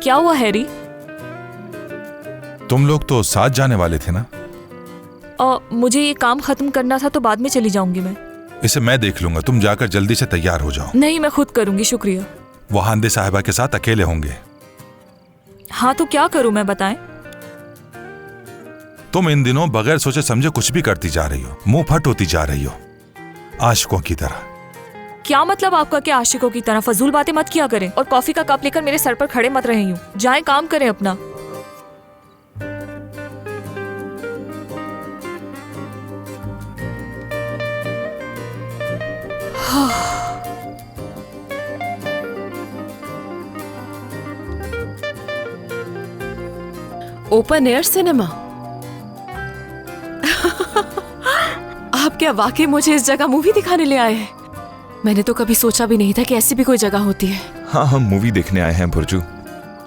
क्या हुआ हैरी? तुम लोग तो साथ जाने वाले थे ना? मुझे ये काम खत्म करना था तो बाद में चली जाऊंगी मैं। इसे मैं देख लूंगा, तुम जाकर जल्दी से तैयार हो जाओ। नहीं, मैं खुद करूंगी, शुक्रिया। वो हांदे साहिबा के साथ अकेले होंगे। हाँ तो क्या करूं मैं, बताएं। तुम इन दिनों बगैर सोचे समझे कुछ भी करती जा रही हो, मुंह फट होती जा रही हो, आशिकों की तरह। क्या मतलब आपका? क्या आशिकों की तरह? फजूल बातें मत किया करें और कॉफी का कप लेकर मेरे सर पर खड़े मत रहे यूं। जाएं, काम करें अपना। Open air cinema? आप क्या वाकई मुझे इस जगह मूवी दिखाने ले आए हैं? मैंने तो कभी सोचा भी नहीं था कि ऐसी भी कोई जगह होती है। हाँ, हम मूवी देखने आए हैं बुर्जू।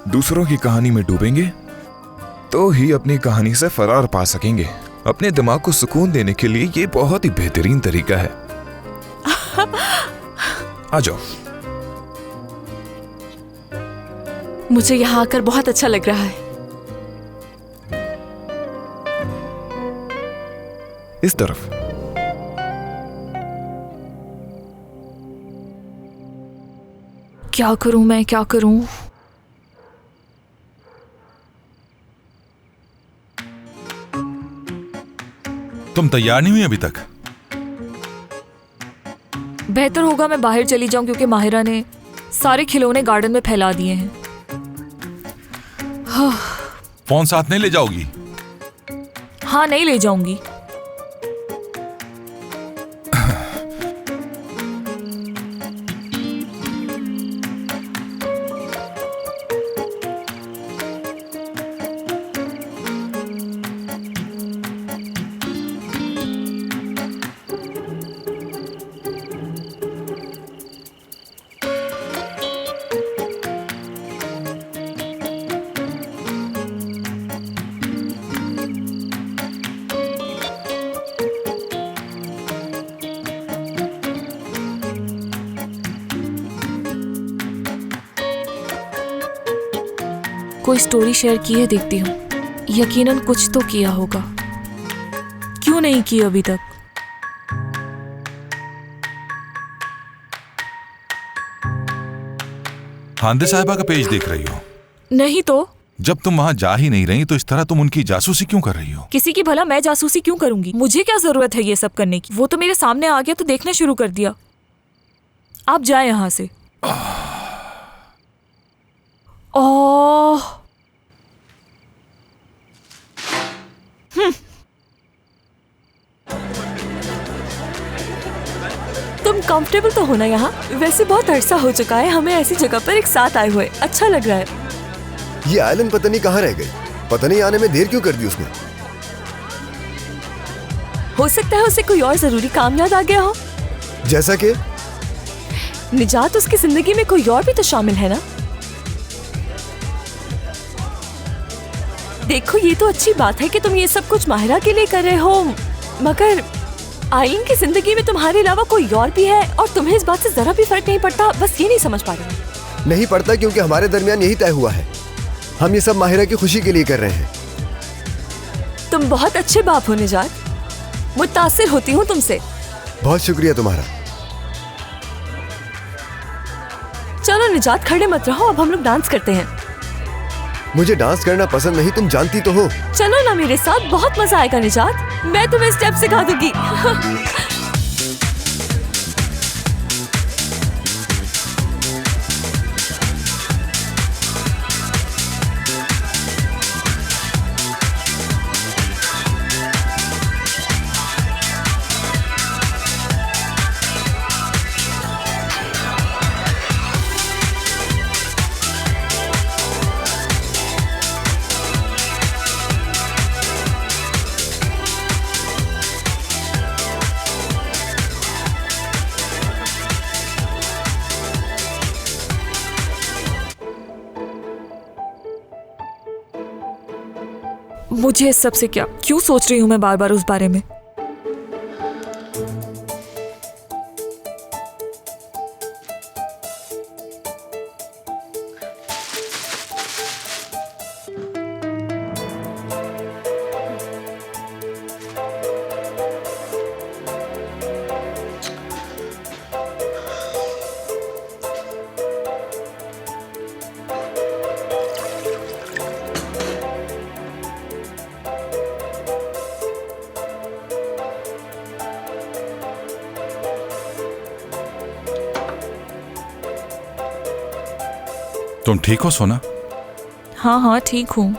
दूसरों की कहानी में डूबेंगे तो ही अपनी कहानी से फरार पा सकेंगे। अपने दिमाग को सुकून देने के लिए ये बहुत ही बेहतरीन तरीका है। आ जाओ। मुझे यहाँ आकर बहुत अच्छा लग रहा है। इस तरफ। क्या करूं मैं, क्या करूं? तुम तैयार नहीं हुई अभी तक? बेहतर होगा मैं बाहर चली जाऊं क्योंकि माहिरा ने सारे खिलौने गार्डन में फैला दिए हैं। फोन साथ नहीं ले जाओगी? हाँ, नहीं ले जाऊंगी। कोई स्टोरी शेयर की है, देखती हूँ। यकीनन कुछ तो किया होगा, क्यों नहीं की अभी तक? हांदे साहिबा का पेज देख रही हो? नहीं तो। जब तुम वहां जा ही नहीं रही तो इस तरह तुम उनकी जासूसी क्यों कर रही हो? किसी की भला मैं जासूसी क्यों करूंगी? मुझे क्या जरूरत है ये सब करने की? वो तो मेरे सामने आ गया तो देखना शुरू कर दिया। आप जाए यहां से। ओह, तुम कंफर्टेबल तो हो ना यहाँ? वैसे बहुत अरसा हो चुका है हमें ऐसी जगह पर एक साथ आए हुए। अच्छा लग रहा है। ये आइलैंड पता नहीं कहाँ रह गई। पता नहीं आने में देर क्यों कर दी उसने। हो सकता है उसे कोई और जरूरी काम याद आ गया हो। जैसा कि निजात, उसकी जिंदगी में कोई और भी तो शामिल है ना। देखो, ये तो अच्छी बात है कि तुम ये सब कुछ माहिरा के लिए कर रहे हो, मगर आइलिन की जिंदगी में तुम्हारे अलावा कोई और भी है और तुम्हें इस बात से जरा भी फर्क नहीं पड़ता। बस ये नहीं समझ पा रही। नहीं पड़ता क्योंकि हमारे दरमियान यही तय हुआ है। हम ये सब माहिरा की खुशी के लिए कर रहे हैं। तुम बहुत अच्छे बाप हो निजात, मुतासिर होती हूँ तुमसे। बहुत शुक्रिया तुम्हारा। चलो निजात, खड़े मत रहो, अब हम लोग डांस करते हैं। मुझे डांस करना पसंद नहीं, तुम जानती तो हो। चलो ना मेरे साथ, बहुत मजा आएगा निजात। मैं तुम्हें स्टेप सिखा दूंगी। मुझे इस सब से क्या, क्यों सोच रही हूँ मैं बार बार उस बारे में? तुम ठीक हो सोना? हाँ हाँ ठीक हूँ।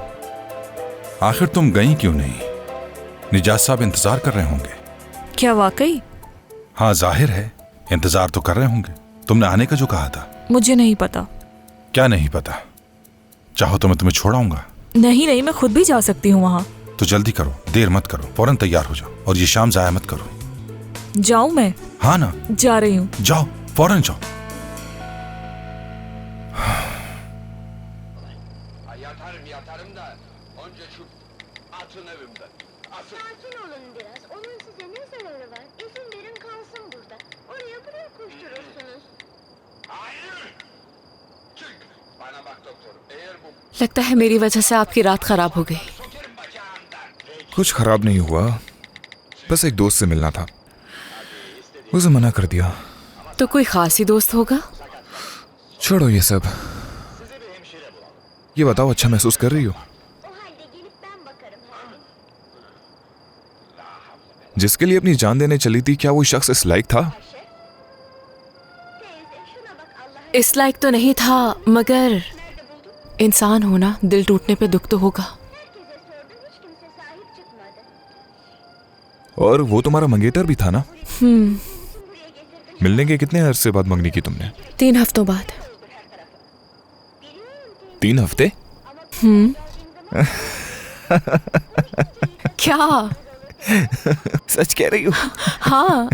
आखिर तुम गई क्यों नहीं? निजात साहब इंतजार कर रहे होंगे। क्या वाकई? हाँ जाहिर है, इंतजार तो कर रहे होंगे। तुमने आने का जो कहा था। मुझे नहीं पता। क्या नहीं पता? चाहो तो मैं तुम्हें छोड़ाऊंगा। नहीं नहीं, मैं खुद भी जा सकती हूँ वहाँ। तो जल्दी करो, देर मत करो, फौरन तैयार हो जाओ और ये शाम जाया मत करो। जाऊँ मैं? हाँ ना, जा रही हूँ। जाओ, फौरन जाओ। Sakin olun biraz. Onun size ne zararı var? İzin verin kalsın burada. Oraya buraya koşturursunuz. लगता है मेरी वजह से आपकी रात खराब हो गई। कुछ खराब नहीं हुआ, बस एक दोस्त से मिलना था, उसे मना कर दिया। तो कोई खास ही दोस्त होगा। छोड़ो ये सब, ये बताओ अच्छा महसूस कर रही हो? O halde gelip ben bakarım her gün. जिसके लिए अपनी जान देने चली थी, क्या वो शख्स इस लायक था? Teyze şuna bak Allah'ın इस लायक तो नहीं था, मगर इंसान होना, दिल टूटने पे दुख तो होगा। herkese sordum hiç kimse sahip çıkmadı. और वो तुम्हारा मंगेतर भी था ना? Buraya getirdim. मिलने के कितने अरसे बाद मंगनी की तुमने? 3 हफ्तों बाद। Biliyorum 3 हफ्ते? क्या? सच कह रही हो? हाँ,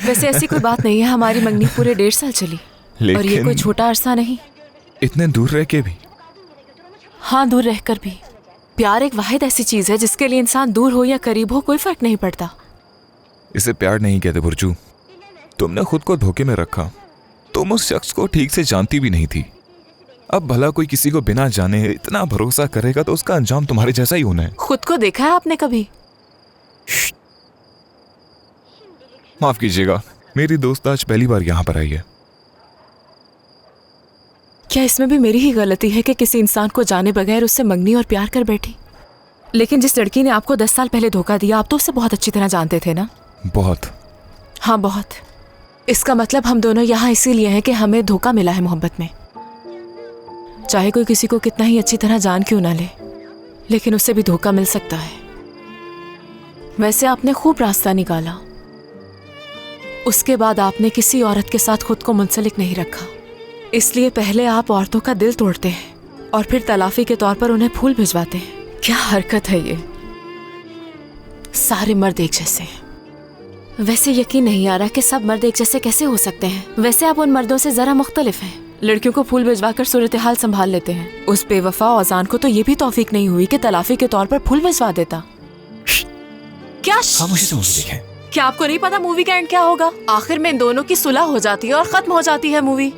वैसे ऐसी कोई बात नहीं है, हमारी मंगनी पूरे 1.5 साल चली। और ये लेकिन कोई छोटा अरसा नहीं। इतने दूर रह के भी? हाँ, दूर रहकर भी। प्यार एक वाहिद ऐसी चीज है जिसके लिए इंसान दूर हो या करीब हो कोई फर्क नहीं पड़ता। इसे प्यार नहीं कहते बुरजू। तुमने खुद को धोखे में रखा। तुम उस शख्स को ठीक से जानती भी नहीं थी। अब भला कोई किसी को बिना जाने इतना भरोसा करेगा तो उसका अंजाम तुम्हारे जैसा ही होना है। खुद को देखा है आपने कभी? माफ कीजिएगा, मेरी दोस्त आज पहली बार यहाँ पर आई है। क्या इसमें भी मेरी ही गलती है कि किसी इंसान को जाने बगैर उससे मंगनी और प्यार कर बैठी? लेकिन जिस लड़की ने आपको 10 साल पहले धोखा दिया, आप तो उससे बहुत अच्छी तरह जानते थे ना? बहुत। हाँ, बहुत। इसका मतलब हम दोनों यहाँ इसीलिए हैं कि हमें धोखा मिला है मोहब्बत में। चाहे कोई किसी को कितना ही अच्छी तरह जान क्यों ना ले, लेकिन उससे भी धोखा मिल सकता है। वैसे आपने खूब रास्ता निकाला। उसके बाद आपने किसी औरत के साथ खुद को मुंसलिक नहीं रखा। इसलिए पहले आप औरतों का दिल तोड़ते हैं और फिर तलाफी के तौर पर उन्हें फूल भिजवाते हैं। क्या हरकत है ये? सारे मर्द एक जैसे हैं। वैसे यकीन नहीं आ रहा कि सब मर्द एक जैसे कैसे हो सकते हैं। वैसे आप उन मर्दों से जरा मुख्तलिफ हैं। लड़कियों को फूल भिजवाकर सूरत हाल संभाल लेते हैं। उस बेवफा औजान को तो ये भी तौफीक नहीं हुई कि तलाफी के तौर पर फूल भिजवा देता। क्या? खामोशी से मूवी देखें। क्या आपको नहीं पता मूवी का एंड क्या होगा? आखिर में इन दोनों की सुलह हो जाती है और खत्म हो जाती है मूवी।